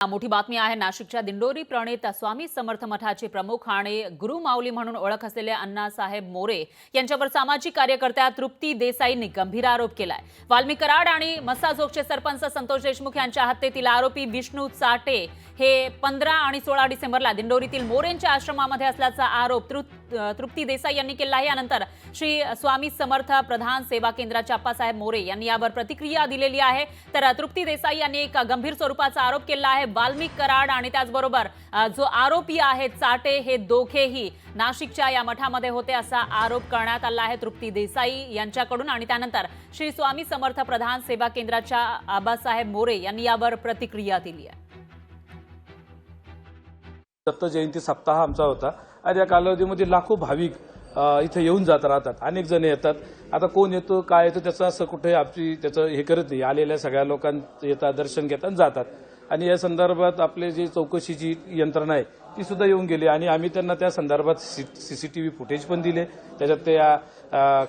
मोठी बातमी आहे। नाशिकच्या दिंडोरी प्रणित स्वामी समर्थ मठाचे प्रमुख आणि गुरु माऊली म्हणून ओळख असलेले अण्णासाहेब मोरे यांच्यावर सामाजिक कार्यकर्त्या तृप्ती देसाईंनी गंभीर आरोप केलाय। वाल्मिक कराड आणि मसाजोगचे सरपंच संतोष देशमुख यांच्या हत्येतील आरोपी विष्णू चाटे हे 15 आणि 16 डिसेंबरला दिंडोरीतील मोरेंच्या आश्रमामध्ये असल्याचा आरोप तृप्ती देसाई यांनी केला आहे। यानंतर श्री स्वामी समर्थ प्रधान सेवा केंद्राचे अप्पासाहेब मोरे यांनी यावर प्रतिक्रिया दिलेली आहे। तर तृप्ती देसाई यांनी एक गंभीर स्वरूपाचा आरोप केला आहे। वाल्मिक कराड आणि त्याचबरोबर जो आरोपी आहेत चाटे हे दोघेही नाशिकच्या या मठामध्ये होते असा आरोप करण्यात आला आहे तृप्ती देसाई यांच्याकडून। आणि त्यानंतर श्री स्वामी समर्थ प्रधान सेवा केंद्राच्या अप्पासाहेब मोरे यांनी यावर प्रतिक्रिया दिली आहे। दत्त जयंती सप्ताह आमचा होता आणि या कालावधीमध्ये लाखो भाविक इथे येऊन जात राहतात। अनेक जण येतात। आता कोण येतो काय येतो त्याचं असं कुठे आपली त्याचं हे करत नाही। आलेल्या सगळ्या लोकांना येतात, दर्शन घेतात, जातात। आणि या संदर्भात आपले जी चौकशीची यंत्रणा आहे ती सुद्धा येऊन गेली आणि आम्ही त्यांना त्या संदर्भात सीसीटीव्ही फुटेज पण दिले। त्याच्यात ते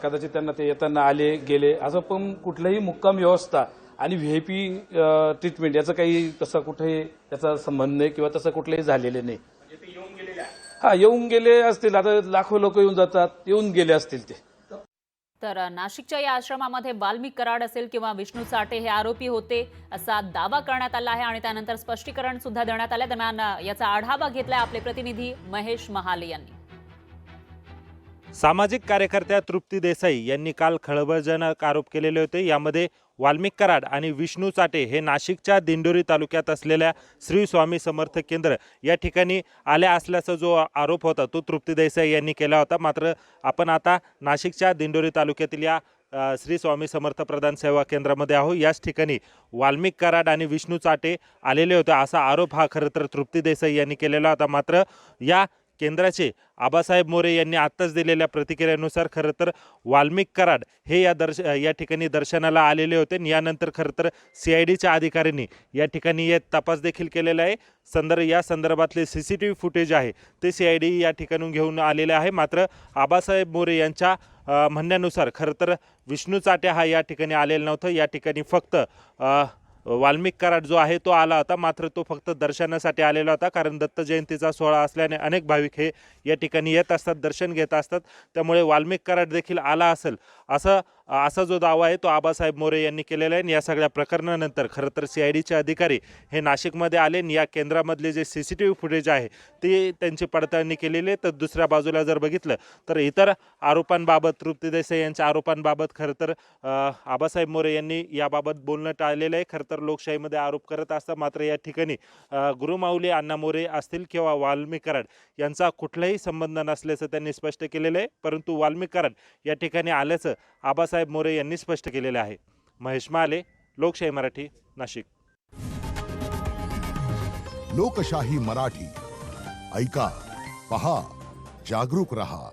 कदाचित त्यांना ते येताना आले गेले असं पण कुठलाही मुक्काम व्यवस्था आणि व्हीआयपी ट्रीटमेंट याचं काही तसं कुठेही त्याचा संबंध नाही किंवा तसं कुठलंही झालेलं नाही। येऊन गेले असतील। आता लाखो लोक येऊन जातात, येऊन गेले असतील ते। तर नाशिकच्या या आश्रमामध्ये वाल्मिक कराड असेल किंवा विष्णू चाटे हे आरोपी होते असा दावा करण्यात आला आहे आणि त्यानंतर स्पष्टीकरण सुद्धा देण्यात आले। दरम्यान याचा आढावा घेतलाय आपले प्रतिनिधी महेश महाले यांनी। सामाजिक कार्यकर्त्या तृप्ती देसाई यांनी काल खळबळजनक आरोप केलेले होते। यामध्ये वाल्मिक कराड आणि विष्णू चाटे हे नाशिकच्या दिंडोरी तालुक्यात असलेल्या श्री स्वामी समर्थ केंद्र या ठिकाणी आल्या असल्याचा जो आरोप होता तो तृप्ती देसाई यांनी केला होता। मात्र आपण आता नाशिकच्या दिंडोरी तालुक्यातील या श्री स्वामी समर्थ प्रधान सेवा केंद्रामध्ये आहोत। याच ठिकाणी वाल्मिक कराड आणि विष्णू चाटे आलेले होते असा आरोप हा खरं तर तृप्ती देसाई यांनी केलेला होता। मात्र या केंद्राचे आबासाहेब मोरे यांनी आत्ताच दिलेल्या प्रतिक्रियेनुसार खरं तर वाल्मिक कराड हे या ठिकाणी दर्शनाला आलेले होते। यानंतर खरं तर CIDच्या अधिकाऱ्यांनी या ठिकाणी तपास देखील केलेला आहे। या संदर्भातले CCTV फुटेज आहे ते CID या ठिकाणून घेऊन आलेले आहे। मात्र आबासाहेब मोरे यांच्या म्हणण्यानुसार खरं तर विष्णू चाटे हा या ठिकाणी आलेला नव्हता। या ठिकाणी फक्त वाल्मिक कराड जो आहे तो आला होता। मात्र तो फक्त दर्शनासाठी आलेला होता, कारण दत्त जयंतीचा सोहळा असल्याने अनेक भाविक हे या ठिकाणी येत असतात, दर्शन घेत असतात। त्यामुळे वाल्मिक कराड देखील आला असेल असा जो दावा आहे तो आबासाहेब मोरे यांनी केलेला आहे। या सगळ्या प्रकरणानंतर खरं तर CIDचे अधिकारी हे नाशिकमध्ये आले। या केंद्रामधले जे CCTV फुटेज आहे ते त्यांची पडताळणी केलेली आहे। तर दुसऱ्या बाजूला जर बघितलं तर इतर आरोपांबाबत तृप्ती देसाई यांच्या आरोपांबाबत खरं तर आबासाहेब मोरे यांनी याबाबत बोलणं टाळलेलं आहे। खरं तर लोकशाहीमध्ये आरोप करत असतात, मात्र या ठिकाणी गुरु माऊली अण्णा मोरे असतील किंवा वाल्मिक कराड यांचा कुठलाही संबंध नसल्याचं त्यांनी स्पष्ट केलेलं आहे। परंतु वाल्मिक कराड या ठिकाणी आल्याचं आबासाहेब मोरे यांनी स्पष्ट केलेले आहे। महेश महाले, लोकशाही मराठी, नाशिक। लोकशाही मराठी ऐका, पहा, जागरूक रहा।